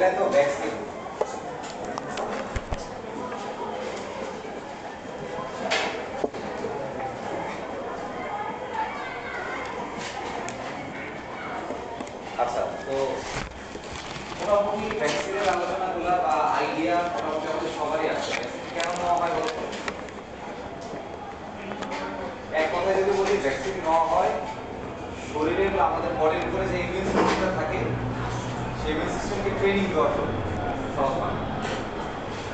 এগুলা তো ভ্যাকসিন। আচ্ছা, তো মোটামুটি ভ্যাকসিনের আলোচনাগুলো বা আইডিয়া মোটামুটি আমাদের সবারই আছে। ভ্যাকসিন কেন নেওয়া হয় বলতো? এক কথায় যদি বলি, ভ্যাকসিন নেওয়া হয় শরীরের আমাদের বডির উপরে যে ইমিউন সিস্টেমটা থাকে সেই ইমিউন সিস্টেমকে ট্রেনিং দেওয়ার জন্য। সহজ মানে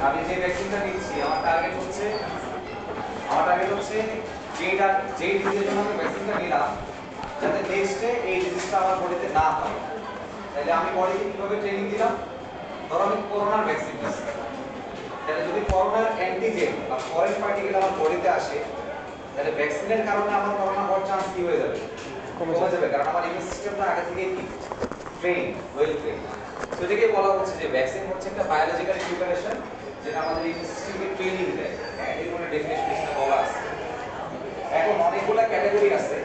আমি যে ভ্যাকসিনটা নিচ্ছি আমার টার্গেট হচ্ছে যেই ডিজিজের জন্য আমি ভ্যাকসিনটা নিলাম যাতে নেক্সটে এই ডিজিজটা আমার বডিতে না হয়। তাহলে আমি বডিকে কিভাবে ট্রেনিং দিলাম? ধরো আমি করোনার ভ্যাকসিন নিচ্ছি, তাহলে যদি করোনার অ্যান্টিজেন বা ফরেন পার্টিকেল আমার বডিতে আসে তাহলে ভ্যাকসিনের কারণে আমার করোনা হওয়ার চান্স কি হয়ে যাবে? কমে যাবে, কারণ আমার ইমিউন সিস্টেমটা আগে থেকেই কি ট্রেন, ওয়েল ট্রেন। তো এটাকে বলা হচ্ছে যে ভ্যাকসিন হচ্ছে একটা বায়োলজিক্যাল প্রিপারেশন যেটা আমাদের ইমিউন সিস্টেমকে ট্রেনিং দেয়। এর কোনো ডেফিনেশন এখানে বলা আছে। এখন অনেকগুলো ক্যাটাগরি আছে,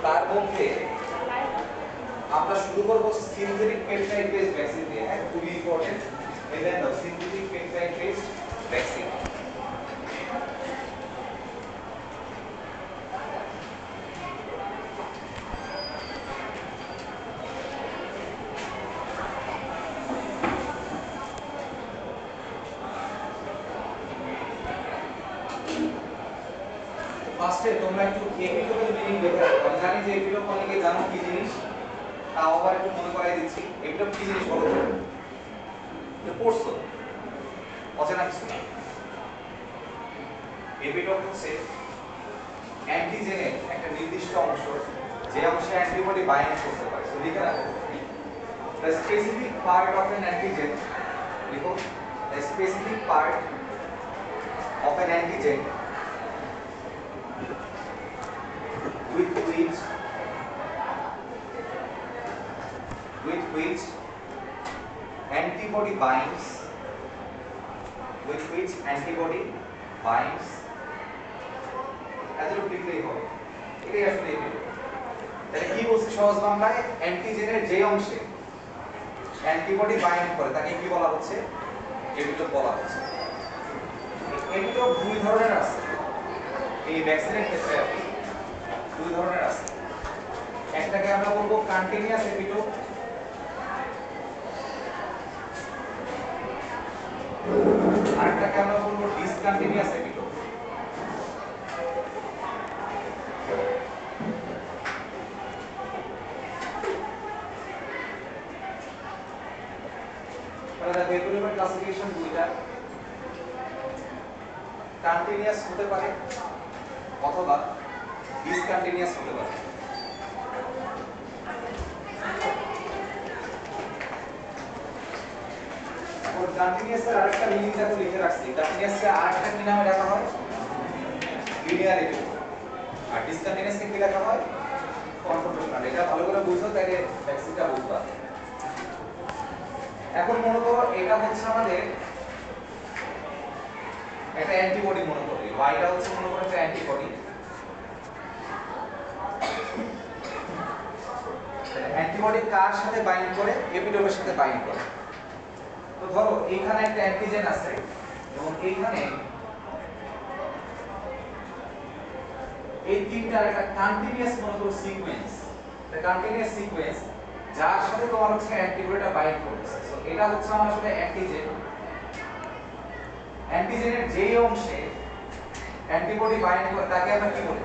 তার মধ্যে আমরা শুরু করব সিনথেটিক পেপটাইড বেসড ভ্যাকসিন দিয়ে। খুবই ইম্পর্টেন্ট, এই দেন সিনথেটিক পেপটাইড বেসড ভ্যাকসিন। ফার্স্টে তোমরা একটু এপিটোপের মিনিং দেখে রাখো। আমি জানি যে এপিটোপ অনেকে জানো কি জিনিস, তাও আবার একটু মনে করাই দিচ্ছি। এপিটোপ কি জিনিস বলো তো? এটা পড়ছো? অজানা কিছু না। এপিটোপ হচ্ছে অ্যান্টিজেনের একটা নির্দিষ্ট অংশ, যে অংশে অ্যান্টিবডি বাইন্ড করতে পারে। তো লিখে রাখো, the specific part of an antigen, লিখো the specific part of an antigen with which antibody binds, এতটুকু লিখলেই হবে। এটাই আসলে এপিটোপ। তাহলে কি বলছি সহজ বাংলায়? অ্যান্টিজেনের যে অংশে অ্যান্টিবডি বাইন্ড করে তাকে কি বলা হচ্ছে? এপিটোপ বলা হচ্ছে। এপিটোপ দুই ধরনের আছে এই ভ্যাকসিনের ক্ষেত্রে, আপনি দুই ধরনের আছে। একটাকে আমরা বলবো কন্টিনিউয়াস এপিটোপ, আরেকটাকে আমরা বলবো ডিসকন্টিনিউয়াস এপিটোপ। তাহলে এপিটোপের ক্লাসিফিকেশন দুইটা, কন্টিনিউয়াস হতে পারে অথবা ডিসকন্টিনিউয়াস হতে পারে। और कंटीन्यूअस এর আরেকটা মিনিং দেখো লিখে রাখছি। কন্টিনিউয়াস এর আরেকটা কি নামে ডাকা হয়? Linear epitope. আর ডিসকন্টিনিউয়াস কে কি ডাকা হয়? কনফরমেশনাল। এটা ভালো করে বুঝো, তাহলে ভ্যাকসিনটা বুঝবা। এখন মনে করো এটা হচ্ছে আমাদের একটা অ্যান্টিবডি, মনে করো ওয়াইটা হচ্ছে মনে করো একটা অ্যান্টিবডি। অ্যান্টিবডি কার সাথে বাইন্ড করে? এপিটোপের সাথে বাইন্ড করে। তো ধরো এইখানে একটা অ্যান্টিজেন আছে এবং এইখানে এই তিনটার একটা কন্টিনিউয়াস মনে করো সিকোয়েন্স, এটা কন্টিনিউয়াস সিকোয়েন্স যার সাথে তোমার হচ্ছে অ্যান্টিবডিটা বাইন্ড করতেছে। সো এটা হচ্ছে আমার আসলে অ্যান্টিজেন। অ্যান্টিজেনের যেই অংশে অ্যান্টিবডি বাইন্ড করে তাকে আমরা কি বলি?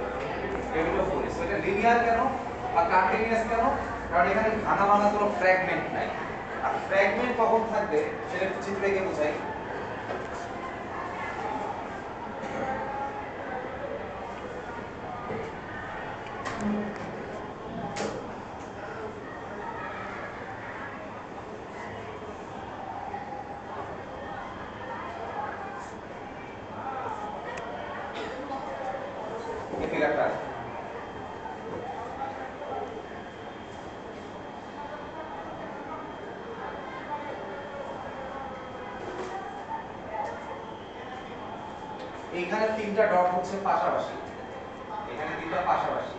এপিটোপ বলি। সো এটা লিনিয়ার কেন বা কন্টিনিউয়াস কেন? কারণ এখানে ভাঙা ভাঙা কোনো ফ্র্যাগমেন্ট নাই। আর ফ্র্যাগমেন্ট কখন থাকবে সেটা একটু চিত্রে এঁকে বোঝাই। এই ফিগারটা এইখানে তিনটা ডট হচ্ছে পাশাপাশি, এখানে তিনটা পাশাপাশি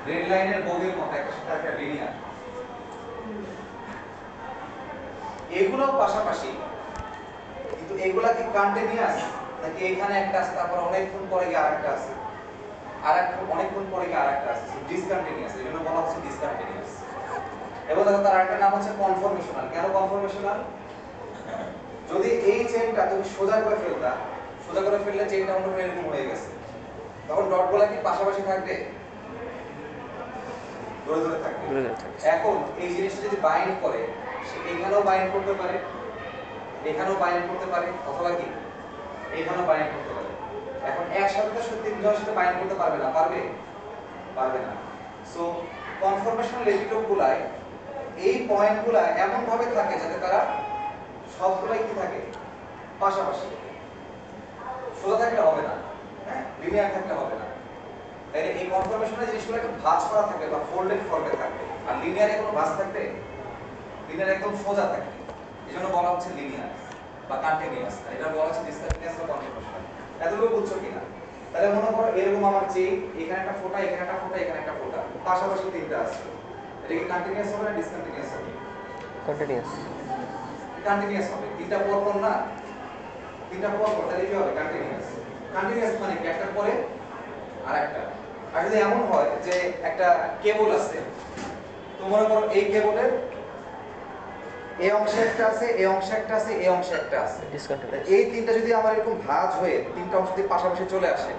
রেড লাইনের বোর্ডের মতো একটা সাথে একটা লিনিয়ার। এগুলোও পাশাপাশি, কিন্তু এগুলা কি কন্টিনিউয়াস নাকি এখানে একটা আছে তারপর অনেকক্ষণ পরে গিয়ে আরেকটা আছে, অনেকক্ষণ পরে গিয়ে আরেকটা আছে, ডিসকন্টিনিউয়াস, এজন্য বলা হচ্ছে ডিসকন্টিনিউয়াস। এবং দেখো তার আরেকটা নাম হচ্ছে কনফরমেশনাল। কেন কনফরমেশনাল? যদি এই চেইনটা তুমি সোজা করে ফেলতা, সোজা করে ফেললে চেইনটা মনে করে এরকম হয়ে গেছে, তখন ডটগুলা কি পাশাপাশি থাকবে? দূরে দূরে থাকবে। এখন এই জিনিসটা যদি বাইন্ড করে, সে এখানেও বাইন্ড করতে পারে, এখানেও বাইন্ড করতে পারে, অথবা কি এখানেও বাইন্ড করতে পারে। এখন একসাথে তো তিনজনের সাথে বাইন্ড করতে পারবে না, পারবে? পারবে না। সো কনফরমেশনাল এপিটোপগুলায় এই পয়েন্টগুলা এমন ভাবে থাকে যাতে তারা সবগুলাই কি থাকে? পাশাপাশি। সোজা থাকলে হবে না, হ্যাঁ, লিনিয়ার থাকলে হবে না। তাহলে এই কনফরমেশনাল জিনিসগুলো একটু ভাঁজ করা থাকবে বা ফোল্ডেড ফর্মে থাকবে। আর লিনিয়ারে কোনো ভাঁজ থাকবে? লিনিয়ার একদম সোজা থাকে, এজন্য বলা হচ্ছে লিনিয়ার বা কন্টিনিউয়াস। আর এটা বলা হচ্ছে ডিসকন্টিনিউয়াস বা কনফরমেশনাল। এতটুকু বুঝছো কিনা? তাহলে মনে করো এরকম আমার চেইন, এখানে একটা ফোঁটা, এখানে একটা ফোঁটা, এখানে একটা ফোঁটা, পাশাপাশি তিনটা আছে। এটা কি কন্টিনিউয়াস হবে না ডিসকন্টিনিউয়াস হবে? কন্টিনিউয়াস। কন্টিনিউয়াস হবে। তিনটা পর পর না, তিনটা পর পর, তাহলে কি হবে? কন্টিনিউয়াস। কন্টিনিউয়াস মানে কি একটার পরে আরেকটা। আর যদি এমন হয় যে একটা কেবল আছে, তো মনে করো এই কেবলের এই অংশে একটা আছে, এই অংশে একটা আছে, এই অংশে একটা আছে, এই তিনটা যদি আমার এরকম ভাঁজ হয়ে তিনটা অংশ যদি পাশাপাশি চলে আসে,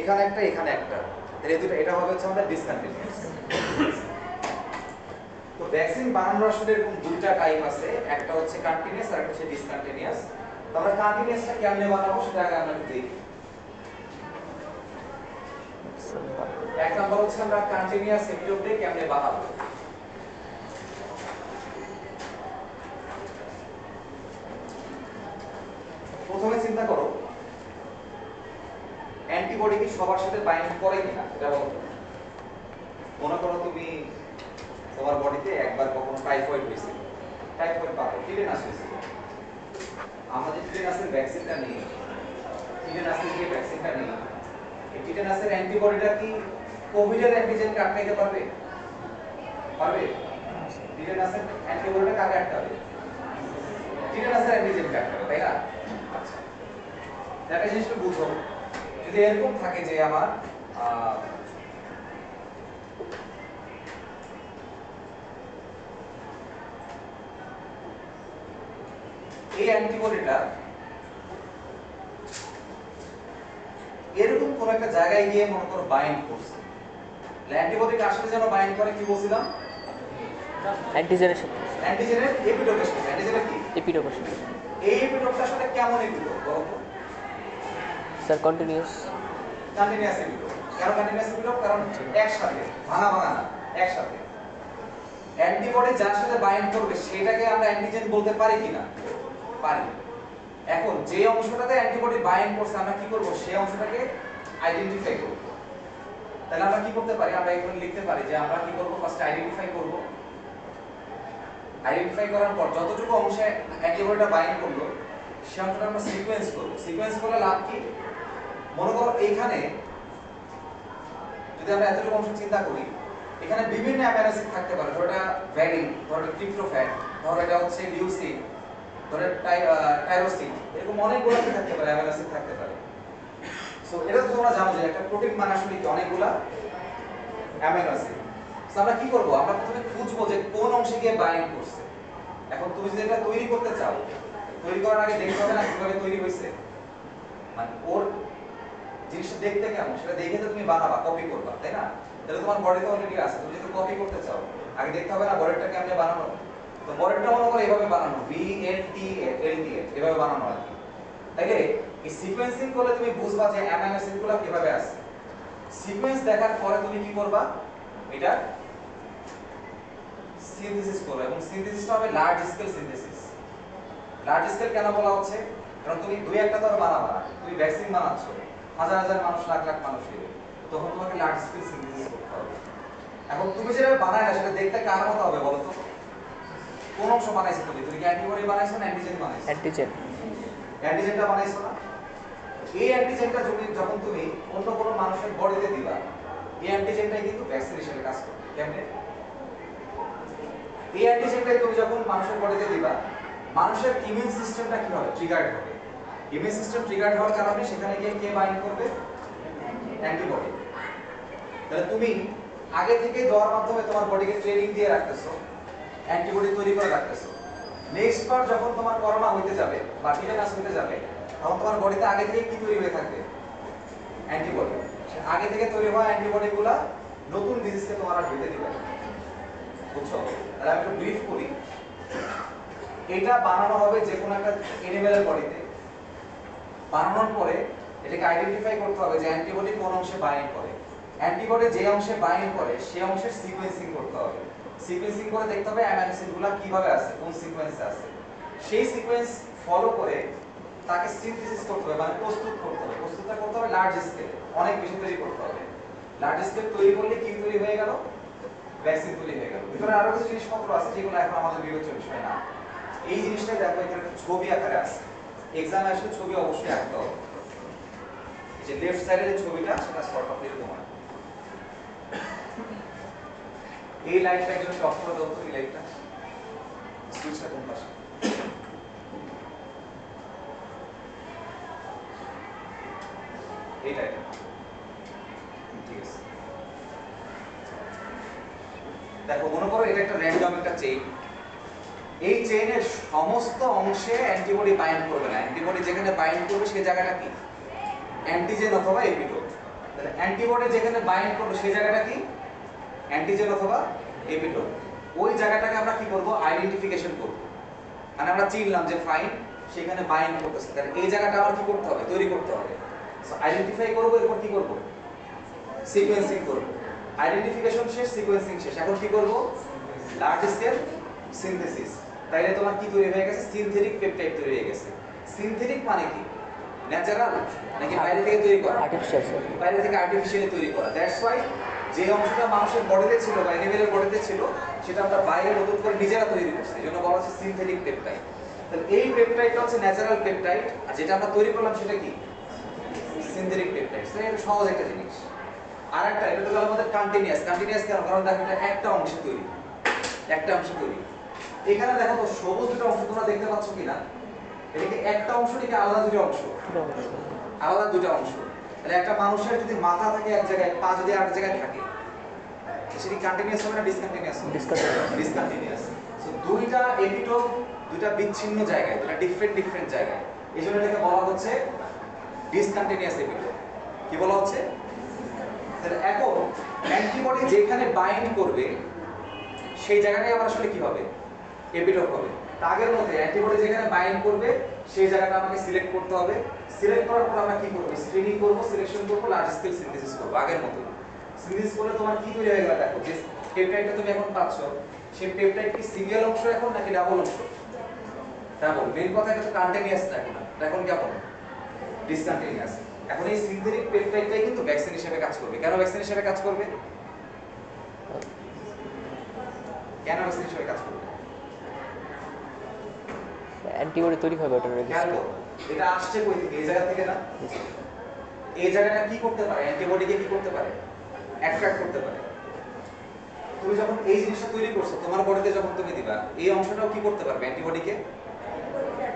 এখানে একটা এখানে একটা, তাহলে এই দুটো, এটা হবে হচ্ছে আমাদের ডিসকন্টিনিউয়াস। তো ভ্যাকসিন বানানোর আসলে এরকম দুইটা টাইপ আছে, একটা হচ্ছে কন্টিনিউয়াস আর একটা হচ্ছে ডিসকন্টিনিউয়াস। তো আমরা কন্টিনিউয়াসটা কেমনে বানাবো সেটা আগে আমরা দেখি। এক নাম্বার হচ্ছে আমরা কন্টিনিউয়াস এপিটোপ দিয়ে কেমনে বানাবো। প্রথমে চিন্তা করো অ্যান্টিবডি কি সবার সাথে বাইন্ড করে কিনা এটা বলো। মনে করো তুমি তোমার বডিতে একবার কখনো টাইফয়েড হয়েছে, টাইফয়েড পাবো, টিটেনাস হয়েছে। আমরা যে টিটেনাসের ভ্যাকসিনটা নিই, টিটেনাসের যে ভ্যাকসিনটা নিই, এই টিটেনাসের অ্যান্টিবডিটা কি কোভিডের অ্যান্টিজেনকে আটকাইতে পারবে? পারবে? টিটেনাসের অ্যান্টিবডিটা কাকে আটকাবে? টিটেনাসের অ্যান্টিজেনকে আটকাবে, তাই না? আচ্ছা, একটা জিনিসটা বুঝো, যদি এরকম থাকে যে আমার এই অ্যান্টিবডিটা এরকম কোন একটা জায়গায় গিয়ে মনে করো বাইন্ড করছে, অ্যান্টিবডিটা আসলে যেন বাইন্ড করে কি বলছিলাম? অ্যান্টিজেনের সাথে, অ্যান্টিজেনের এপিটোপের সাথে। অ্যান্টিজেনের কি? এপিটোপের সাথে। এই এপিটোপটা আসলে কেমন এপিটোপ বলো তো? Sir continuous. Continuous epitope. কারণ কন্টিনিউয়াস এপিটোপ কারণ একসাথে, ভাঙা ভাঙা না, একসাথে। অ্যান্টিবডি যার সাথে বাইন্ড করবে সেটাকে আমরা অ্যান্টিজেন বলতে পারি কিনা? পারি। এখন যে অংশটাতে অ্যান্টিবডি বাইন্ড করছে আমরা কি করব? সেই অংশটাকে আইডেন্টিফাই করব। তাহলে আমরা কি করতে পারি? আমরা এখানে লিখতে পারি যে আমরা কি করব? ফার্স্ট আইডেন্টিফাই করব। আইডেন্টিফাই করার পর যতটুকু অংশে অ্যান্টিবডিটা বাইন্ড করলো সেই অংশটা আমরা সিকোয়েন্স করব। সিকোয়েন্স করলে লাভ কি? মনে করো এইখানে যদি আমরা এতটুকু অংশ চিন্তা করি, এখানে বিভিন্ন অ্যামাইনো অ্যাসিড থাকতে পারে। ধরো এটা ভ্যালিন, ধরো এটা ট্রিপ্টোফ্যান, ধরো এটা হচ্ছে লিউসিন, ধরো টাইরোসিন, এরকম অনেকগুলো কি থাকতে পারে, অ্যামাইনো অ্যাসিড থাকতে পারে। সো এটা তো তোমরা জানো যে একটা প্রোটিন মানে আসলে কি অনেকগুলা অ্যামাইনো অ্যাসিড। সো আমরা কি করব? আমরা প্রথমে খুঁজবো যে কোন অংশে গিয়ে বাইন্ড করছে। এখন তুমি যদি এটা তৈরি করতে চাও, তৈরি করার আগে দেখতে হবে না কিভাবে তৈরি হয়েছে, মানে ওর জিনিসটা দেখতে কেমন সেটা দেখে তো তুমি বানাবা, কপি করবা, তাই না? তাহলে তোমার বডিতে অলরেডি আছে, তুমি যদি কপি করতে চাও আগে দেখতে হবে না বডিটা কেমনে বানানো। তো বডিটা মনে করো এইভাবে বানানো, VLTL এভাবে বানানো আর কি। তাইলে এই সিকোয়েন্সিং করলে তুমি বুঝবা যে অ্যামাইনো অ্যাসিডগুলো কিভাবে আছে। সিকোয়েন্স দেখার পরে তুমি কি করবা? এটা সিনথেসিস করবে, এবং সিনথেসিসটা হবে large scale synthesis. Large scale কেন বলা হচ্ছে? কারণ তুমি দুই একটা তো আর বানাবা না, তুমি ভ্যাকসিন বানাচ্ছ, হাজার হাজার মানুষ, লাখ লাখ মানুষ নেবে, তখন তোমাকে লার্জ স্কেল সিনথেসিস করতে হবে। এখন তুমি যেটা বানায় না সেটা দেখতে কার মতো হবে বলো তো? কোন অংশ বানাইছো তুমি? তুমি কি অ্যান্টিবডি বানাইছো না অ্যান্টিজেন বানাইছো? অ্যান্টিজেন। অ্যান্টিজেনটা বানাইছো না? এই অ্যান্টিজেনটা যখন তুমি অন্য কোনো মানুষের বডিতে দিবা, এই অ্যান্টিজেনটাই কিন্তু ভ্যাকসিন হিসেবে কাজ করবে। কেমনে? এই অ্যান্টিজেনটাই তুমি যখন মানুষের বডিতে দিবা, মানুষের ইমিউন সিস্টেমটা কি হবে? ট্রিগার্ড হবে। ইমিউন সিস্টেম ট্রিগার্ড হওয়ার কারণে সেখানে গিয়ে কে বাইন্ড করবে? অ্যান্টিবডি। তাহলে তুমি আগে থেকে দেওয়ার মাধ্যমে তোমার বডিকে ট্রেনিং দিয়ে রাখতেছো, অ্যান্টিবডি তৈরি করে রাখতেছো। নেক্সট বার যখন তোমার করোনা হইতে যাবে বা টিটেনাস হইতে যাবে, তখন তোমার বডিতে আগে থেকে কি তৈরি হয়ে থাকবে? অ্যান্টিবডি। আগে থেকে তৈরি হওয়া অ্যান্টিবডিগুলা নতুন ডিজিজকে তোমার আর হইতে দিবে না। বুঝছো? তাহলে আমি একটু ব্রিফ করি। এটা বানানো হবে যে কোনো একটা অ্যানিমেলের বডিতে। বানানোর পরে এটাকে আইডেন্টিফাই করতে হবে যে অ্যান্টিবডি কোন অংশে বাইন্ড করে। অ্যান্টিবডি যে অংশে বাইন্ড করে সেই অংশের সিকোয়েন্সিং করতে হবে। সিকোয়েন্সিং করে দেখতে হবে অ্যামাইনো অ্যাসিডগুলো কিভাবে আছে, কোন সিকোয়েন্সে আছে। সেই সিকোয়েন্স ফলো করে তাকে সিনথেসিস করতে হবে, মানে প্রস্তুত করতে হবে। প্রস্তুতটা করতে হবে লার্জ স্কেলে, অনেক বেশি তৈরি করতে হবে। লার্জ স্কেল তৈরি করলে কি তৈরি হয়ে গেল? ভ্যাকসিন তৈরি হয়ে গেল। ভিতরে আরো কিছু জিনিসপত্র আছে যেগুলো এখন আমাদের বিবেচ্য বিষয় না। এই জিনিসটা দেখো এখানে ছবি আকারে আছে। এক্সামে আসলে ছবি অবশ্যই আঁকতে হবে। এই যে লেফট সাইডের যে ছবিটা সেটা শর্ট অফ এরকম হয়। এই লাইনটা একজন অফ করে দাও তো, এই লাইনটা সুইচটা কোন পাশে? এই লাইনটা ঠিক আছে। দেখো মনে করো এটা একটা র্যান্ডম একটা চেইন। এই চেইনের সমস্ত অংশে অ্যান্টিবডি বাইন্ড করবে না। অ্যান্টিবডি যেখানে বাইন্ড করবে সেই জায়গাটা কি? অ্যান্টিজেন অথবা এপিটোপ। তাহলে অ্যান্টিবডি যেখানে বাইন্ড করবে সেই জায়গাটা কি? অ্যান্টিজেন অথবা এপিটোপ। ওই জায়গাটাকে আমরা কি করব? আইডেন্টিফিকেশন করব। মানে আমরা চিনলাম যে ফাইন সেখানে বাইন্ড করতেছে। তাহলে এই জায়গাটা আবার কি করতে হবে? তৈরি করতে হবে। সো আইডেন্টিফাই করব, এরপর কি করব? সিকোয়েন্সিং করব। আইডেন্টিফিকেশন শেষ, সিকোয়েন্সিং শেষ। এখন কি করব? Large scale synthesis. তাইলে তোমার কি তৈরি হয়ে গেছে? সিনথেটিক পেপটাইড তৈরি হয়ে গেছে। সিনথেটিক মানে কি? ন্যাচারাল নাকি বাইরে থেকে তৈরি করা? Artificial sir. বাইরে থেকে আর্টিফিশিয়ালি তৈরি করা। দ্যাটস ওয়াই যে অংশটা মানুষের বডিতে ছিল বা অ্যানিমেলের বডিতে ছিল সেটা আমরা বাইরে নতুন করে নিজেরা তৈরি করছি। এজন্য বলা হচ্ছে সিনথেটিক পেপটাইড। তাহলে এই পেপটাইডটা হচ্ছে ন্যাচারাল পেপটাইড, আর যেটা আমরা তৈরি করলাম সেটা কি? Synthetic peptide. তো এটা সহজ একটা জিনিস। আর একটা এটা তো আমাদের কন্টিনিউয়াস। কন্টিনিউয়াস কেন? কারণ দেখো এটা একটা অংশে তৈরি, একটা অংশে তৈরি। এখানে দেখো তো সবুজ দুটো অংশ তোমরা দেখতে পাচ্ছ কিনা? এটা কি একটা অংশ নাকি আলাদা দুটো অংশ? আলাদা দুটো অংশ। তাহলে একটা মানুষের যদি মাথা থাকে এক জায়গায়, পা যদি আরেক জায়গায় থাকে, সেটা কি কন্টিনিউয়াস হবে না ডিসকন্টিনিউয়াস হবে? ডিসকন্টিনিউয়াস। সো দুইটা এপিটোপ দুইটা বিচ্ছিন্ন জায়গায়, দুইটা ডিফারেন্ট জায়গায়। এইজন্য এটাকে বলা হচ্ছে ডিসকন্টিনিউয়াস এপিটোপ। কি বলা হচ্ছে? তাহলে এখন অ্যান্টিবডি যেখানে বাইন্ড করবে সেই জায়গাটাই আবার আসলে কি হবে? এপিটোপ হবে। আগের মধ্যে অ্যান্টিবডি যেখানে বাইন্ড করবে সেই জায়গাটা আমাকে সিলেক্ট করতে হবে। সিলেক্ট করার পর আমরা কি করব? স্ক্রিনিং করব, সিলেকশন করব, লার্জ স্কেল সিনথেসিস করব আগের মতো। সিনথেসিস করলে তোমার কি তৈরি হয়ে গেল? দেখো যে পেপটাইডটা তুমি এখন পাচ্ছ, সেই পেপটাইড কি সিঙ্গেল অংশ এখন নাকি ডাবল অংশ? ডাবল। মেইন কথা এটা তো কন্টিনিউয়াস না এখন। এখন কেমন? ডিসকন্টিনিউয়াস। এখন এই সিনথেটিক পেপটাইডটাই কিন্তু ভ্যাকসিন হিসেবে কাজ করবে। কেন ভ্যাকসিন হিসেবে কাজ করবে? কেন ভ্যাকসিন হিসেবে কাজ করবে? অ্যান্টিবডি তৈরি হবে ওটার খেয়াল করো, এটা আসছে কই থেকে? এই জায়গা থেকে না? এই জায়গাটা কি করতে পারে? অ্যান্টিবডিকে কি করতে পারে? অ্যাট্রাক্ট করতে পারে। তুমি যখন এই জিনিসটা তৈরি করছো তোমার বডিতে যখন তুমি দিবা, এই অংশটাও কি করতে পারবে? অ্যান্টিবডিকে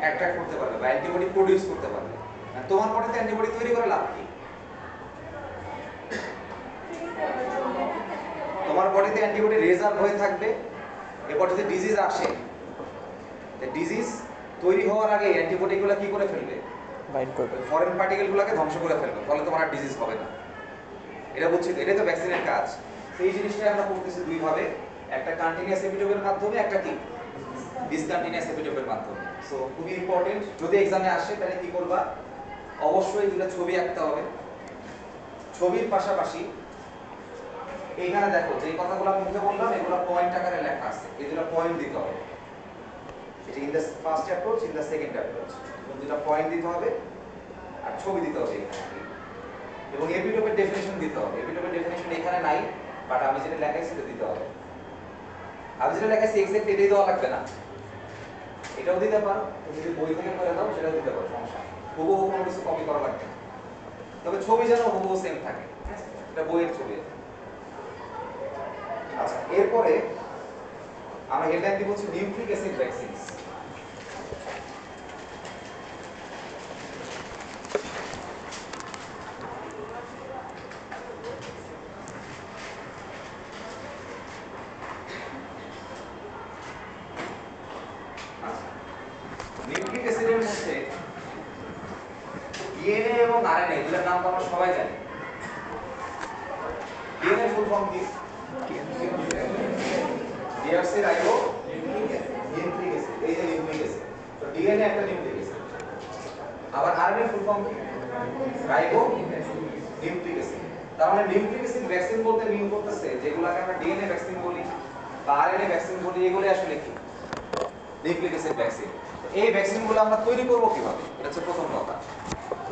অ্যাট্রাক্ট করতে পারবে বা অ্যান্টিবডি প্রোডিউস করতে পারবে। আর তোমার বডিতে অ্যান্টিবডি তৈরি করে লাভ কি? তোমার বডিতে অ্যান্টিবডি রিজার্ভ হয়ে থাকবে। এরপর যদি ডিজিজ আসে, ডিজিজ তৈরি হওয়ার আগে অ্যান্টিবডিগুলো কি করে ফেলবে? বাইন্ড করবে। ফরেন পার্টিকেলগুলোকে ধ্বংস করে ফেলবে, ফলে তোমার আর ডিজিজ হবে না। এটা বুঝছি তো? এটাই তো ভ্যাকসিনের কাজ। সেই জিনিসটাই আমরা করতেছি দুই ভাবে, একটা কন্টিনিউয়াস এপিটোপের মাধ্যমে, একটা কি ডিসকন্টিনিউয়াস এপিটোপের মাধ্যমে। সো খুবই ইম্পর্টেন্ট, যদি এক্সামে আসে তাহলে কি করবা? অবশ্যই দুটো ছবি আঁকতে হবে। ছবির পাশাপাশি এইখানে দেখো যে কথাগুলো আমি মুখে বললাম এগুলো পয়েন্ট আকারে লেখা আছে, এই দুটো পয়েন্ট দিতে হবে। এটা in the first approach, in the second approach, দুটো পয়েন্ট দিতে হবে আর ছবি দিতে হবে এখানে। এবং এপিটোপের ডেফিনিশন দিতে হবে। এপিটোপের ডেফিনিশন এখানে নাই, বাট আমি যেটা লেখাইছি সেটা দিতে হবে। আমি যেটা লেখাইছি এক্সাক্ট এটাই দেওয়া লাগবে না, এটাও দিতে পারো। তুমি যদি বই থেকে করে দাও সেটাও দিতে পারো, সমস্যা নেই। হুবহু কোনো কিছু কপি করা লাগবে না, তবে ছবি যেন হুবহু সেম থাকে। এটা বইয়ের ছবি। আচ্ছা, এরপরে আমরা হেডলাইন দিব হচ্ছে নিউক্লিক অ্যাসিড ভ্যাকসিনস। আরএনএ এগুলোর নাম তো আমরা সবাই জানি। ডিএনএ ফুল ফর্ম কি? ডিঅক্সি রাইবো নিউক্লিক অ্যাসিড, এই যে নিউক্লিক অ্যাসিড। তো ডিএনএ একটা নিউক্লিক অ্যাসিড। আবার আরএনএ ফুল ফর্ম কি? Ribo nucleic acid. তার মানে নিউক্লিক অ্যাসিড ভ্যাকসিন বলতে মিন করতেছে যেগুলোকে আমরা ডিএনএ ভ্যাকসিন বলি বা আরএনএ ভ্যাকসিন বলি, এগুলো আসলে কি? Nucleic acid vaccine. এই ভ্যাকসিনগুলো আমরা তৈরি করব কিভাবে? এটা হচ্ছে প্রথম কথা।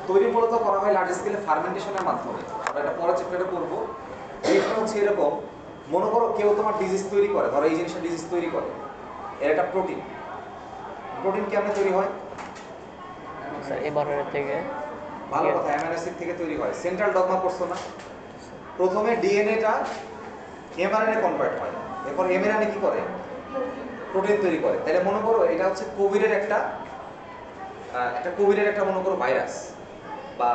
তৈরি মূলত করা হয় লার্জ স্কেলে ফার্মেন্টেশনের মাধ্যমে। আমরা এটা পরে চ্যাপ্টারে করব। এইটা হচ্ছে এরকম, মনে করো কেউ তোমার ডিজিজ তৈরি করে, ধরো এই জিনিসটা ডিজিজ তৈরি করে, এর একটা প্রোটিন। প্রোটিন কেমনে তৈরি হয়? স্যার এমআরএনএ থেকে। ভালো কথা, অ্যামাইনো অ্যাসিড থেকে তৈরি হয়। সেন্ট্রাল ডগমা পড়ছো না? প্রথমে ডিএনএটা এমআরএনএ কনভার্ট হয়, এরপর এমআরএনএ কি করে? প্রোটিন তৈরি করে। তাহলে মনে করো এটা হচ্ছে কোভিডের একটা কোভিডের একটা মনে করো ভাইরাস বা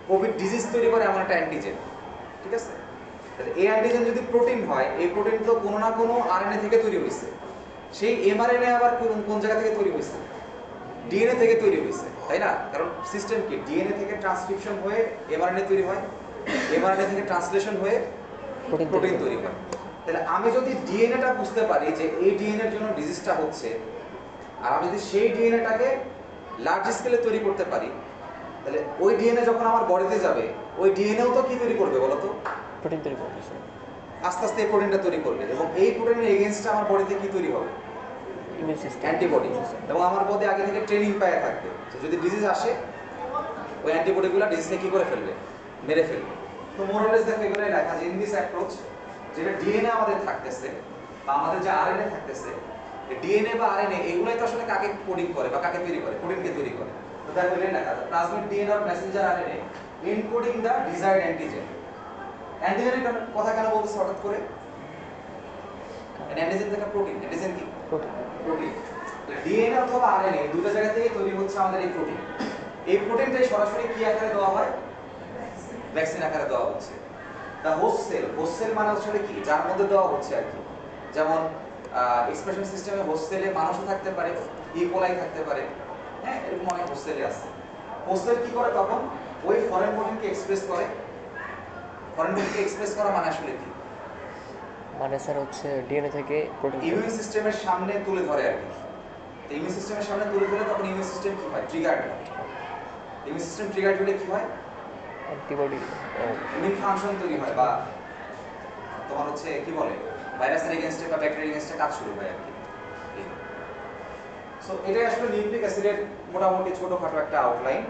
কোভিড ডিজিজ তৈরি করে এমন একটা অ্যান্টিজেন, ঠিক আছে? তাহলে এই অ্যান্টিজেন যদি প্রোটিন হয়, এই প্রোটিন তো কোনো না কোনো আরএনএ থেকে তৈরি হয়েছে। সেই এমআরএনএ আবার কোন জায়গা থেকে তৈরি হয়েছে? ডিএনএ থেকে তৈরি হয়েছে, তাই না? কারণ সিস্টেম কি? ডিএনএ থেকে ট্রান্সক্রিপশন হয়ে এমআরএনএ তৈরি হয়, এমআরএনএ থেকে ট্রান্সলেশন হয়ে প্রোটিন তৈরি হয়। তাহলে আমি যদি ডিএনএটা বুঝতে পারি যে এই ডিএনএর জন্য ডিজিজটা হচ্ছে, আর আমি যদি সেই ডিএনএটাকে লার্জ স্কেলে তৈরি করতে পারি, তাহলে ওই ডিএনএ যখন আমার বডিতে যাবে, ওই ডিএনএও তো কি তৈরি করবে বলো তো? প্রোটিন তৈরি করবে। আস্তে আস্তে এই প্রোটিনটা তৈরি করবে, এবং এই প্রোটিনের এগেইনস্টে আমার বডিতে কি তৈরি হবে? Immune system, antibody. এবং আমার বডি আগে থেকে ট্রেনিং পায় থাকবে যে যদি ডিজিজ আসে, ওই অ্যান্টিবডিগুলো ডিজিজকে কি করে ফেলবে? মেরে ফেলবে। তো মোরালেস দেখো এগুলোই লেখা যে ইন দিস অ্যাপ্রোচ, যেটা ডিএনএ আমাদের থাকতেছে বা আমাদের যে আরএনএ থাকতেছে, ডিএনএ বা আরএনএ এগুলাই তো আসলে কাকে কোডিং করে বা কাকে তৈরি করে? প্রোটিনকে তৈরি করে। তো দেখো এখানে লেখা আছে plasmid DNA or messenger RNA encoding the desired antigen. অ্যান্টিজেনের কথা কেন বলতেছে হঠাৎ করে? অ্যান্টিজেন থেকে প্রোটিন, অ্যান্টিজেন কি? প্রোটিন। ডিএনএ অথবা আরএনএ দুটো জায়গা থেকে তৈরি হচ্ছে আমাদের এই প্রোটিন। এই প্রোটিনটাই সরাসরি কি আকারে দেওয়া হয়? ভ্যাকসিন আকারে দেওয়া হচ্ছে। দা হোস্ট সেল মানে আসলে কি? যার মধ্যে দেওয়া হচ্ছে আর কি। যেমন এক্সপ্রেশন সিস্টেমে হোস্ট সেলে মানুষও থাকতে পারে, ইকোলাই থাকতে পারে, হ্যাঁ, এরকম অনেক হোস্ট সেলে আছে। হোস্ট সেল কি করে তখন? ওই ফরেন প্রোটিনকে এক্সপ্রেস করে। ফরেন প্রোটিনকে এক্সপ্রেস করা মানে আসলে কি? মানে স্যার হচ্ছে ডিএনএ থেকে প্রোটিন ইমিউন সিস্টেমের সামনে তুলে ধরে আর কি। ইমিউন সিস্টেমের সামনে তুলে ধরে তখন ইমিউন সিস্টেম কি হয়? ট্রিগার্ড হয়। ইমিউন সিস্টেম ট্রিগার্ড হলে কি হয়? অ্যান্টিবডি ইমিউন ফাংশন তৈরি হয়, বা তোমার হচ্ছে কি বলে, ভাইরাসের এগেইনস্টে বা ব্যাকটেরিয়ার এগেইনস্টে কাজ শুরু হয় আর কি। সো এটাই আসলে নিউক্লিক অ্যাসিডের মোটামুটি ছোটখাটো একটা আউটলাইন,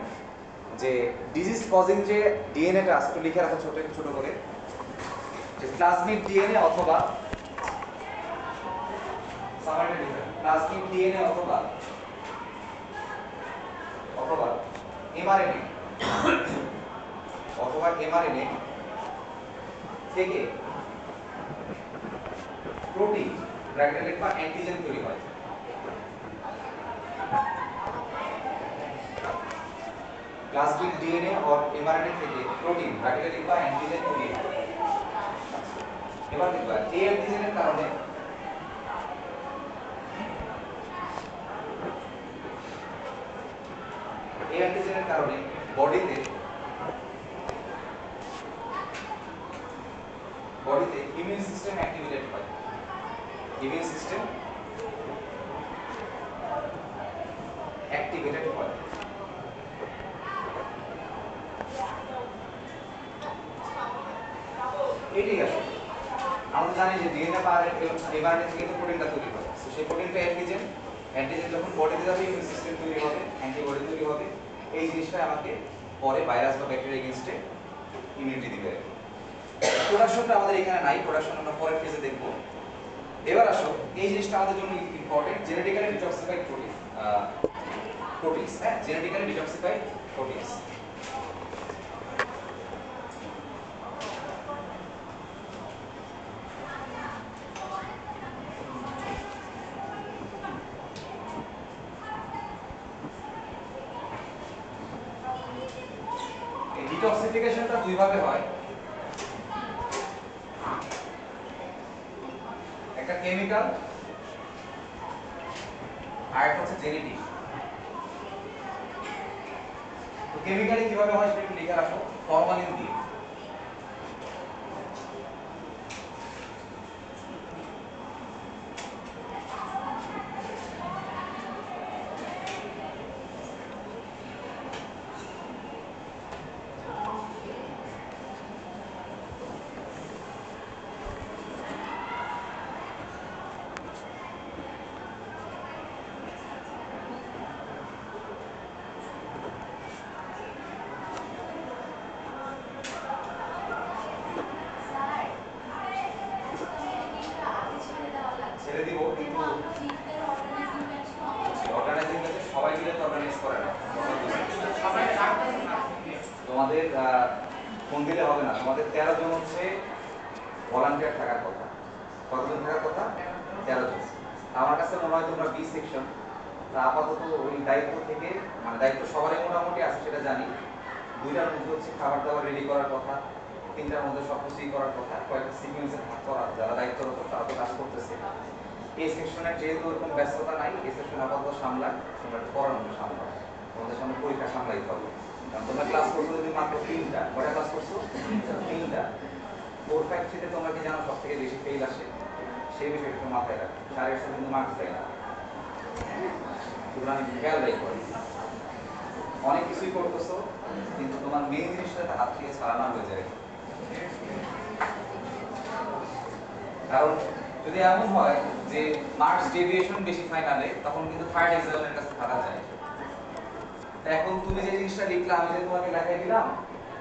যে ডিজিজ কজিং যে ডিএনএটা আছে, একটু লিখে রাখো ছোট করে, যে প্লাজমিড ডিএনএ অথবা প্লাজমিড ডিএনএ অথবা এমআরএনএ থেকে প্রোটিন ব্র্যাকেটে লিখবা অ্যান্টিজেন তৈরি হয়। প্লাজমিড ডিএনএ और এমআরএনএ থেকে প্রোটিন ব্র্যাকেটে লিখবা অ্যান্টিজেন তৈরি হয়। এবার লিখবা এই অ্যান্টিজেনের কারণে বডিতে ইমিউন সিস্টেম অ্যাক্টিভেটেড হয়। ইমিউন সিস্টেম অ্যাক্টিভেটেড হয়। এটাই আসলে আমরা জানি যে ডিএনএ বা এমআরএনএ থেকে তো প্রোটিনটা তৈরি হয়। তো সেই প্রোটিনটা অ্যান্টিজেন যখন বডিতে যাবে, ইমিউন সিস্টেম তৈরি হবে, অ্যান্টিবডি তৈরি হবে। এই জিনিসটা আমাকে পরে ভাইরাস বা ব্যাকটেরিয়া এগেইনস্টে ইমিউনিটি দিবে। প্রোডাকশনটা আমাদের এখানে নাই, প্রোডাকশন আমরা পরের ফেজে দেখব। এবার আসো, এই জিনিসটা আমাদের জন্য ইম্পর্টেন্ট, জেনেটিক্যালি ডিটক্সিফাইড প্রোটিনস, হ্যাঁ, জেনেটিক্যালি ডিটক্সিফাইড প্রোটিনস। এই ডিটক্সিফিকেশনটা দুই ভাবে হয়, একটা কেমিক্যাল আর একটা হচ্ছে জেনেটিক। তো কেমিক্যালি কিভাবে হয় সেটা একটু লিখে রাখো, ফরমালিন দিয়ে। ছেড়ে দিব কিন্তু অর্গানাইজিং কাজে সবাই মিলে তো অর্গানাইজ করে না। তোমাদের ফোন দিলে হবে না, তোমাদের 13 জন হচ্ছে ভলান্টিয়ার থাকার কথা। কতজন থাকার কথা? 13 জন। আমার কাছে মনে হয় তোমরা বি সেকশন, তা আপাতত ওই দায়িত্ব থেকে, মানে দায়িত্ব সবারই মোটামুটি আছে সেটা জানি। 2টার মধ্যে হচ্ছে খাবার দাবার রেডি করার কথা, 3টার মধ্যে সব কিছুই করার কথা, কয়েকটা সিকুয়েন্সে ভাগ করা, যারা দায়িত্বরত তারা তো কাজ করতেছে। এই সেকশনের যেহেতু ওরকম ব্যস্ততা নাই, এই সেকশন আপাতত সামলায়, তোমরা একটু পড়ানোটা সামলাও। তোমাদের সামনে পরীক্ষা সামলাইতে হবে, কারণ তোমরা ক্লাস করছো যদি মাত্র 3টা। কয়টা ক্লাস করছো? 3টা। 4, 5, 3-তে তোমরা কি জানো সব থেকে বেশি ফেল আসে? সেই বিষয়টা একটু মাথায় রাখো। 4.5 কিন্তু মার্কস দেয় না, সুতরাং খেয়াল রাখো। অনেক কিছুই করতেছো কিন্তু তোমার মেইন জিনিসটা হাত থেকে ছাড়ানো হয়ে যায়। কারণ যদি এমন হয় যে মার্কস ডেভিয়েশন বেশি ফাইনালে, তখন কিন্তু থার্ড এক্সামিনের কাছে থাকা যায়। এখন তুমি যে জিনিসটা লিখলা, আমি যে তোমাকে লেখাই দিলাম,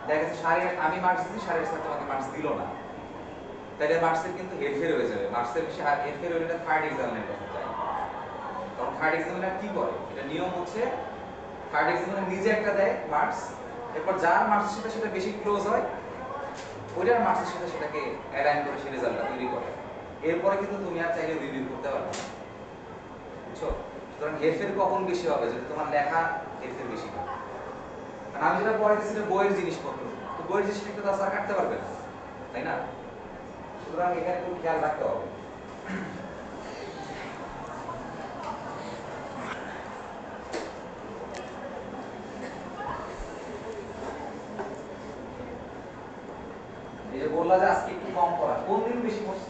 দেখা যাচ্ছে আমি মার্কস দিচ্ছি, 7.5 তোমাকে মার্কস দিল না, তাহলে মার্কসের কিন্তু হেরফের হয়ে যাবে। মার্কসের বেশি হেরফের হলে থার্ড এক্সামিনের কাছে যায়। তখন থার্ড এক্সামিনার কি করে, এটা নিয়ম হচ্ছে থার্ড এক্সামিনার নিজে একটা দেয় মার্কস, এরপর যার মার্কসের সাথে সেটা বেশি ক্লোজ হয় ওইটার মার্কসের সাথে সেটাকে অ্যালাইন করে সে রেজাল্টটা তৈরি করে। এরপরে কিন্তু তুমি আর চাইলে রিভিউ করতে পারবে না, বুঝছো? সুতরাং হেরফের কখন বেশি হবে, যদি তোমার লেখা হেরফের বেশি হয়। কারণ আমি যেটা পড়াইতেছি সেটা বইয়ের জিনিসপত্র, তো বইয়ের জিনিসটা তো স্যার কাটতে পারবে না, তাই না? সুতরাং এখানে একটু খেয়াল রাখতে হবে। এই যে বললা যে আজকে একটু কম পড়া, কোন দিন বেশি পড়ছি?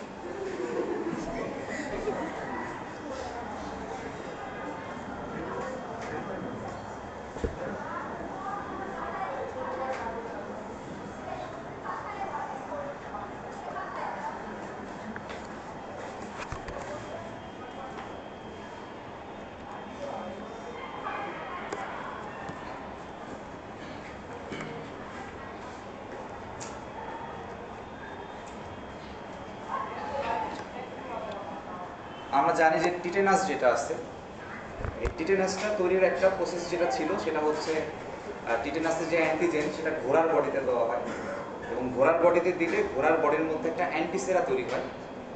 আমরা জানি যে টিটেনাস যেটা আছে, এই টিটেনাসটা তৈরির একটা প্রসেস যেটা ছিল সেটা হচ্ছে টিটেনাসের যে অ্যান্টিজেন সেটা ঘোড়ার বডিতে দেওয়া হয়, এবং ঘোড়ার বডিতে দিলে ঘোড়ার বডির মধ্যে একটা অ্যান্টিসেরা তৈরি হয়।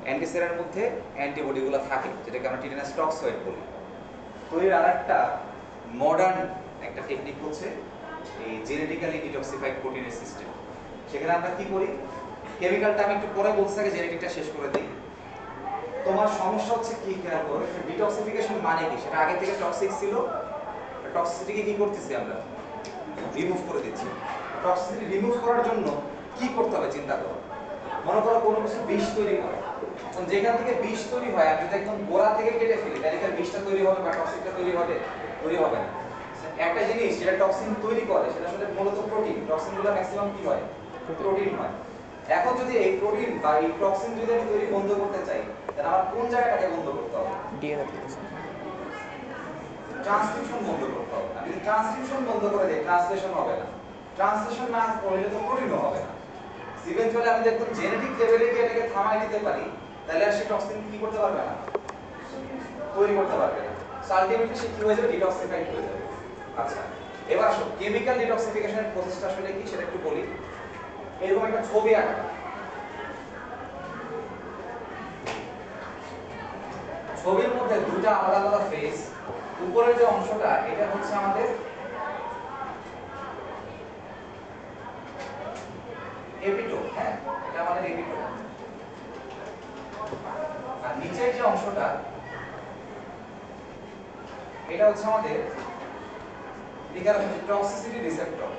অ্যান্টিসেরার মধ্যে অ্যান্টিবডিগুলো থাকে, যেটাকে আমরা টিটেনাস টক্সয়েড বলি। তৈরির আর একটা মডার্ন একটা টেকনিক হচ্ছে এই জেনেটিক্যালি ডিটক্সিফাইড প্রোটিনের সিস্টেম। সেখানে আমরা কি করি, কেমিক্যালটা আমি একটু পরে বলতে থাকি, জেনেটিকটা শেষ করে দিই। তোমার সমস্যা হচ্ছে কি খেয়াল করো, ডিটক্সিফিকেশন মানে কি, সেটা আগে থেকে টক্সিক ছিল, টক্সিসিটিকে কি করতেছি আমরা, রিমুভ করে দিচ্ছি। টক্সিসিটি রিমুভ করার জন্য কি করতে হবে চিন্তা করো। মনে করো কোনো কিছু বিষ তৈরি হয়, এখন যেখান থেকে বিষ তৈরি হয় আমি যদি একদম গোড়া থেকে কেটে ফেলি তাহলে কি বিষটা তৈরি হবে বা টক্সিকটা তৈরি হবে? তৈরি হবে না। একটা জিনিস যেটা টক্সিন তৈরি করে সেটা আসলে মূলত প্রোটিন। টক্সিনগুলো ম্যাক্সিমাম কি হয়? প্রোটিন হয়। এখন যদি এই প্রোটিন বা এই টক্সিন যদি আমি তৈরি বন্ধ করতে চাই, তাহলে আমার কোন জায়গাটাকে বন্ধ করতে হবে? ডিএনএ থেকে। ট্রান্সক্রিপশন বন্ধ করতে হবে। আমি যদি ট্রান্সক্রিপশন বন্ধ করে দিই ট্রান্সলেশন হবে না, ট্রান্সলেশন না করলে তো প্রোটিনও হবে না। ইভেন্টুয়ালি আমি দেখুন জেনেটিক লেভেলে গিয়ে এটাকে থামাই দিতে পারি, তাহলে আর সে টক্সিন কি করতে পারবে না, তৈরি করতে পারবে না। আলটিমেটলি সে কি হয়ে যাবে, ডিটক্সিফাইড হয়ে যাবে। আচ্ছা, এবার আসো কেমিক্যাল ডিটক্সিফিকেশনের প্রসেসটা আসলে কি সেটা একটু বলি। এরকম একটা ছবি আঁকা, ছবির মধ্যে দুটো আলাদা আলাদা ফেস। উপরের যে অংশটা এটা হচ্ছে আমাদের এপিটোপ, হ্যাঁ এটা আমাদের এপিটোপ। আর নিচের যে অংশটা এটা হচ্ছে আমাদের এখানে হচ্ছে টক্সিসিটি রিসেপ্টর।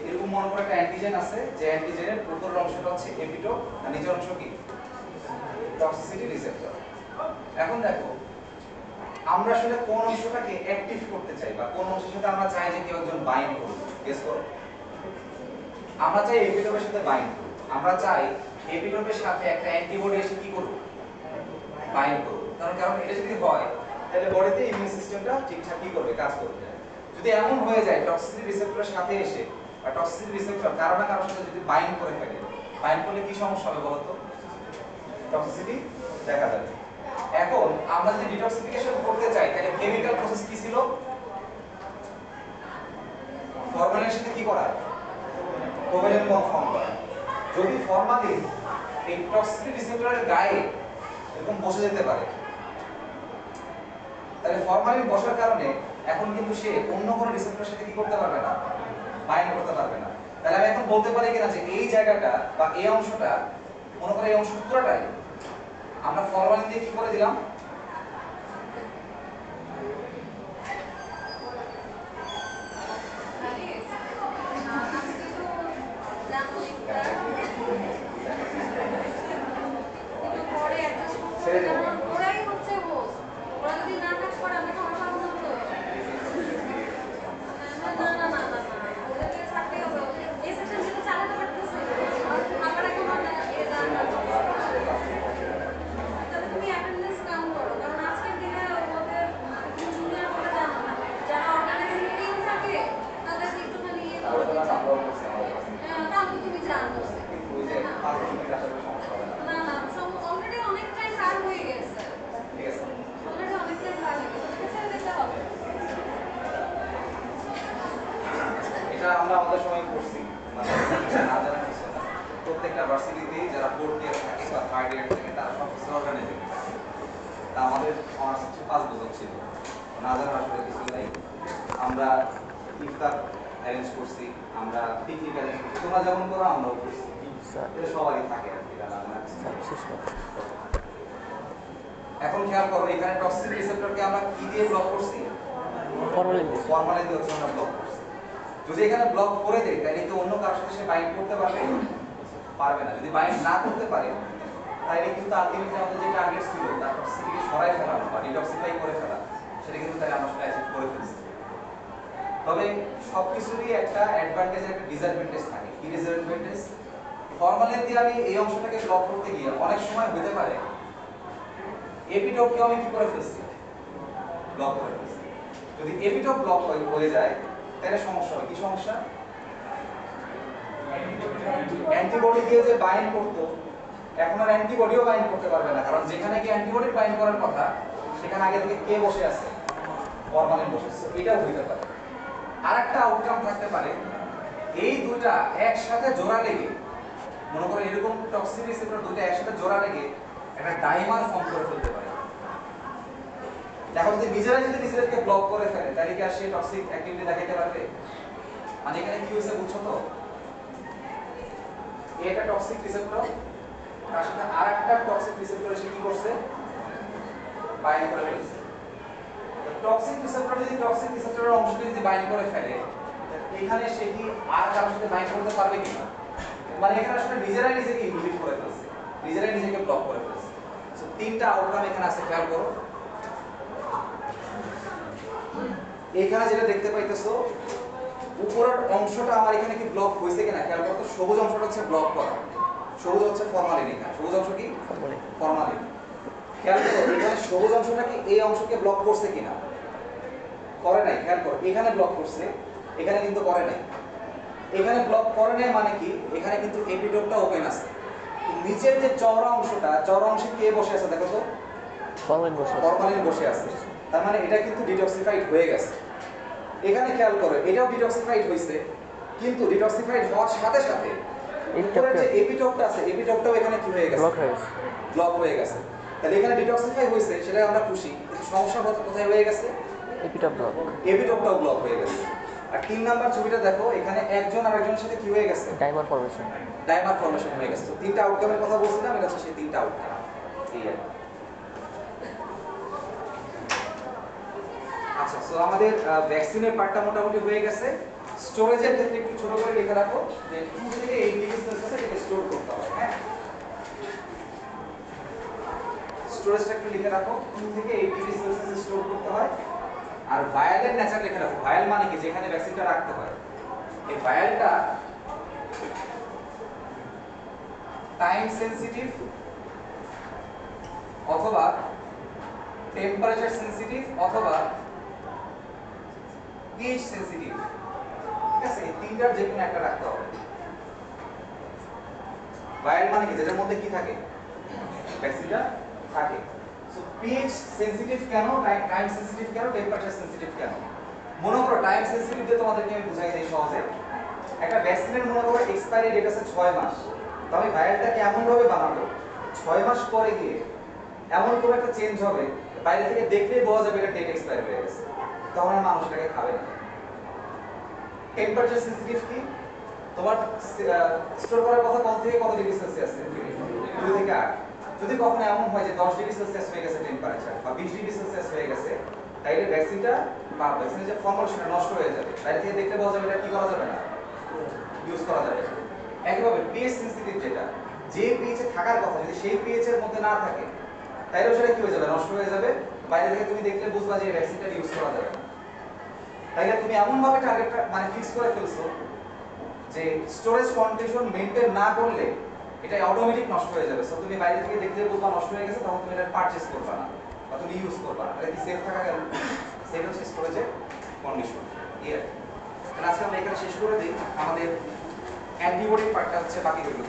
এরকম মনে করে একটা অ্যান্টিজেন আছে, যে অ্যান্টিজেনের উপরের অংশটা হচ্ছে এপিটোপ আর নিচের অংশ কি টক্সিসিটি রিসেপ্টর। এখন দেখো আমরা আসলে কোন অংশটাকে অ্যাক্টিভ করতে চাই বা কোন অংশের সাথে আমরা চাই যে কেউ একজন বাইন্ড করুক, গেস করো। আমরা চাই এপিটোপের সাথে বাইন্ড করুক, আমরা চাই এপিটোপের সাথে একটা অ্যান্টিবডি এসে কি করুক, বাইন্ড করুক। কারণ এটা যদি হয় তাহলে বডিতে ইমিউন সিস্টেমটা ঠিকঠাক কি করবে, কাজ করবে। যদি এমন হয়ে যায় টক্সিসিটি রিসেপ্টরের সাথে এসে বা টক্সিসিটি রিসেপ্টর কারো না কারোর সাথে যদি বাইন্ড করে ফেলে, বাইন্ড করলে কি সমস্যা হবে বলো তো? টক্সিসিটি দেখা যাবে। এখন আমরা যদি ডিটক্সিফিকেশন করতে চাই তাহলে কেমিক্যাল প্রসেস কি ছিল? ফরমালিনের সাথে কি করা, কোভ্যালেন্ট বন্ড ফর্ম করা। যদি ফরমালিন এই টক্সিসিটি রিসেপ্টরের গায়ে এরকম বসে যেতে পারে, তাহলে ফরমালিন বসার কারণে এখন কিন্তু সে অন্য কোনো রিসেপ্টরের সাথে কি করতে পারবে না, বাইন্ড করতে পারবে না। তাহলে আমি এখন বলতে পারি কিনা যে এই জায়গাটা বা এই অংশটা, মনে করে এই অংশটা পুরোটাই আমরা ফরমালিন দিয়ে কি করে দিলাম, আমরা আমাদের সময় করছি, মানে না জানা কিছু না। প্রত্যেকটা ভার্সিটিতে যারা ফোর্থ ইয়ার থাকে বা থার্ড ইয়ার থাকে তারা সব কিছু অর্গানাইজিং থাকে। তা আমাদের অনার্স হচ্ছে 5 বছর ছিল, না জানার আসলে কিছু নাই। আমরা ইফতার অ্যারেঞ্জ করছি, আমরা পিকনিক অ্যারেঞ্জ করছি, তোমরা যেমন করো আমরাও করছি, এটা সবারই থাকে আর কি, না জানা কিছু। এখন খেয়াল করো এখানে টক্সিক রিসেপ্টরকে আমরা কি দিয়ে ব্লক করছি, ফরমালিন দিয়ে হচ্ছে আমরা ব্লক করছি। যদি এখানে ব্লক করে দেয় তাহলে কি অন্য কারোর সাথে সে বাইন্ড করতে পারবে, পারবে না। যদি বাইন্ড না করতে পারে তাহলে কিন্তু আলটিমেটলি আমাদের যে টার্গেট ছিল তার টক্সিসিটিকে সরাই ফেলানো বা ডিটক্সিফাই করে ফেলা, সেটা কিন্তু তাহলে আমরা সেটা অ্যাচিভ করে ফেলছি। তবে সবকিছুরই একটা অ্যাডভান্টেজ একটা ডিসঅ্যাডভান্টেজ থাকে। কি ডিসঅ্যাডভান্টেজ? ফরমালিন দিয়ে আমি এই অংশটাকে ব্লক করতে গিয়ে অনেক সময় হতে পারে এপিটোপকে আমি কি করে ফেলছি, ব্লক করে ফেলছি। যদি এপিটোপ ব্লক হয়ে যায় তাহলে সমস্যা হয়। কি সমস্যা? অ্যান্টিবডি দিয়ে যে বাইন্ড করতো এখন আর অ্যান্টিবডিও বাইন্ড করতে পারবে না, কারণ যেখানে কি অ্যান্টিবডি বাইন্ড করার কথা সেখানে আগে থেকে কে বসে আছে, ফরমালিন বসে আছে। এটাও হইতে পারে। আরেকটা আউটকাম থাকতে পারে, এই দুইটা একসাথে জোড়া লেগে, মনে করো এরকম টক্সিক রিসেপ্টর দুইটা একসাথে জোড়া লেগে একটা ডাইমার ফর্ম করে ফেলতে পারে। দেখো যদি নিজেরাই যদি রিসেপ্টরকে ব্লক করে ফেলে তাহলে কি আর সে টক্সিক অ্যাক্টিভিটি দেখাতে পারবে? মানে এখানে কি হইছে বুঝছো তো? এটা টক্সিক রিসেপ্টর, তার সাথে আরেকটা টক্সিক রিসেপ্টর এসে কি করছে, বাইন্ড করে ফেলছে। টক্সিক রিসেপ্টর যদি টক্সিক রিসেপ্টরের অংশটি যদি বাইন্ড করে ফেলে, এখানে সে কি আর কারোর সাথে বাইন্ড করতে পারবে কি না? মানে এখানে আসলে নিজেরাই নিজেকে ইনহিবিট করে ফেলছে, নিজেরাই নিজেকে ব্লক করে ফেলছে। সো তিনটা আউটকাম এখানে আছে, খেয়াল করো। এখানে যেটা দেখতে পাইতেছো উপরের অংশটা আমার এখানে কি ব্লক হয়েছে কিনা খেয়াল করো তো। সবুজ অংশটা হচ্ছে ব্লক করা, সবুজ হচ্ছে ফরমালিন। এখানে সবুজ অংশ কি, ফরমালিন। খেয়াল করো এখানে সবুজ অংশটা কি এই অংশকে ব্লক করছে কিনা, করে নাই। খেয়াল করো এখানে ব্লক করছে, এখানে কিন্তু করে নাই। এখানে ব্লক করে নাই মানে কি, এখানে কিন্তু এপিটোপটা ওপেন আছে। নিচের যে চওড়া অংশটা, চওড়া অংশে কে বসে আছে দেখো তো, ফরমালিন বসে আছে। তার মানে এটা কিন্তু ডিটক্সিফাইড হয়ে গেছে। এখানে খেয়াল করো এটাও ডিটক্সিফাইড হইছে, কিন্তু ডিটক্সিফাইড হওয়ার সাথে সাথে উপরের যে এপিটোপটা আছে, এপিটোপটাও এখানে কি হয়ে গেছে, ব্লক হয়ে গেছে। তাহলে এখানে ডিটক্সিফাই হইছে, সেটা আমরা খুশি। কিন্তু সমস্যা কোথায় হয়ে গেছে, এপিটপ ব্লক। এপিটপটাও ব্লক হয়ে গেছে। আর 3 নাম্বার ছবিটা দেখো, এখানে একজন আরেকজনের সাথে কি হয়ে গেছে? Dimer formation. ডাইমার ফর্মেশন হয়ে গেছে। তো 3টা আউটকামের কথা বলছিলাম, এটা হচ্ছে সেই 3টা আউটকাম। এই আর কি। আচ্ছা, সো আমাদের ভ্যাকসিনের পার্টটা মোটামুটি হয়ে গেছে। স্টোরেজের ক্ষেত্রে একটু ছোট করে লিখে রাখো যে 2 থেকে 8 ডিগ্রি সেলসিয়াসে এটা স্টোর করতে হবে, হ্যাঁ? স্টোরেজটা একটু লিখে রাখো, 2 থেকে 8 ডিগ্রি সেলসিয়াসে স্টোর করতে হয়। আর ভায়ালের নেচার লিখে রাখো। ভায়াল মানে কি? যেখানে ভ্যাকসিনটা রাখতে হয়। এই ভায়ালটা টাইম সেনসিটিভ অথবা টেম্পারেচার সেনসিটিভ অথবা পিএইচ সেনসিটিভ, ঠিক আছে? এই তিনটার যে কোনো একটা রাখতে হবে। ভায়াল মানে কি? যেটার মধ্যে কি থাকে? ভ্যাকসিনটা থাকে। সো পিএইচ সেনসিটিভ কেন, টাইম সেনসিটিভ কেন, টেম্পারেচার সেনসিটিভ কেন? মনে করো টাইম সেনসিটিভ দিয়ে তোমাদেরকে আমি বুঝাই দিই সহজে। একটা ভ্যাকসিনের মনে করো এক্সপায়ারি ডেট আছে 6 মাস। তো আমি ভায়ালটাকে এমন ভাবে বানাবো 6 মাস পরে গিয়ে এমন কোনো একটা চেঞ্জ হবে, বাইরে থেকে দেখলেই বোঝা যাবে এটা ডেট এক্সপায়ার হয়ে গেছে। তখন আর মানুষ এটাকে খাবে না। টেম্পারেচার সেনসিটিভ কি? তোমার স্টোর করার কথা কত থেকে কত ডিগ্রি সেলসিয়াস? 2 থেকে 8। যদি কখনো এমন হয় যে 10 ডিগ্রি সেলসিয়াস হয়ে গেছে টেম্পারেচার বা 20 ডিগ্রি সেলসিয়াস হয়ে গেছে, তাইলে ভ্যাকসিনটা বা ভ্যাকসিনের যে ফর্মুলেশনটা নষ্ট হয়ে যাবে। বাইরে থেকে দেখতে পাওয়া যাবে, এটা কি করা যাবে না, ইউজ করা যাবে না। একইভাবে পিএইচ সেনসিটিভ যেটা, যে পিএইচে থাকার কথা যদি সেই পিএইচ এর মধ্যে না থাকে, তাইলেও সেটা কি হয়ে যাবে, নষ্ট হয়ে যাবে। বাইরে থেকে তুমি দেখলে বুঝবা যে এই ভ্যাকসিনটা ইউজ করা যাবে না। তাইলে তুমি এমন ভাবে টার্গেটটা মানে ফিক্স করে ফেলছো যে স্টোরেজ কন্ডিশন মেইনটেইন না করলে এটা অটোমেটিক নষ্ট হয়ে যাবে। সো তুমি বাইরে থেকে দেখতে বুঝবা নষ্ট হয়ে গেছে, তখন তুমি এটা পারচেজ করবা না বা তুমি ইউজ করবা না। তাহলে কি সেফ থাকা গেল? সেফ হচ্ছে স্টোরেজের কন্ডিশন। ইয়ার তাহলে আজকে আমরা এখানে শেষ করে দিই। আমাদের অ্যান্টিবডি পার্টটা হচ্ছে বাকি রইল।